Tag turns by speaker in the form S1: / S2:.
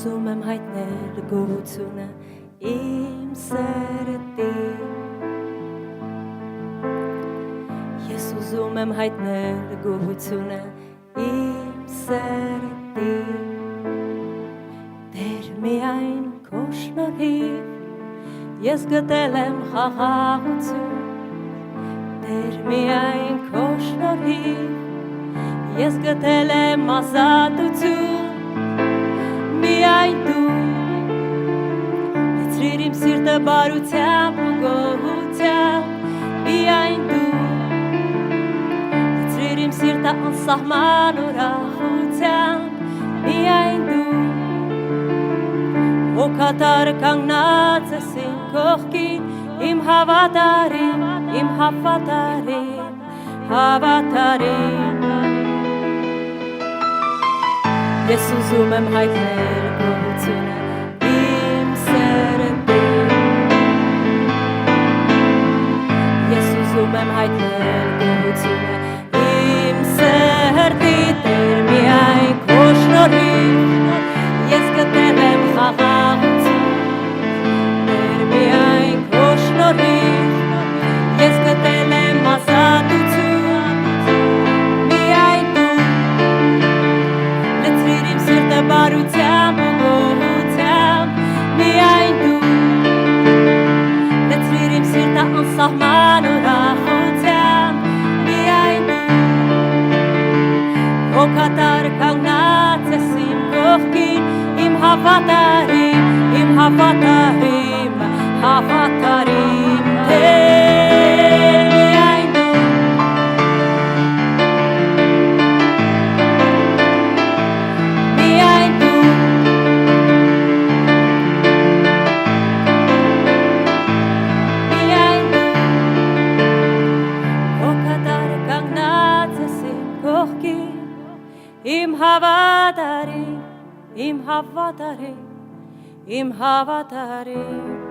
S1: ուզում եմ հայտնել գոհությունը իմ սրտի Ես ուզում եմ հայտնել գոհությունը իմ սրտի Տեր միայն քո շնորհիվ ես գտել եմ խաղաղություն Տեր միայն քո շնորհիվ ես գտել եմ ազատություն Միայն դու լցրիր իմ սիրտը բարությամբ ու գոհությամբ Միայն դու լցրիր իմ սիրտը անսահման ուրախությամբ Միայն դու հոգատար կանգնած ես իմ կողքին Իմ հավատարիմ, իմ հավատարիմ, հավատարիմ Ես ուզում եմ հայտնել գոհությունը իմ սրտի Ես ուզում եմ հայտնել գոհությունը իմ սրտի Տեր միայն քո շնորհիվ ես գտել եմ խաղաղություն Տեր միայն քո շնորհիվ ես գտել եմ ազատություն Միայն դու լցրիր իմ սիրտը բարությամբ ու գոհությամբ Միայն դու լցրիր իմ սիրտը անսահման ուրախությամբ Միայն դու հոգատար կանգնած ես իմ կողքին Իմ հավատարիմ, իմ հավատարիմ, հավատարիմ Տեր միայն դու Միայն դու Միայն դու հոգատար կանգնած ես իմ կողքին Իմ հավատարիմ, իմ հավատարիմ, իմ հավատարիմ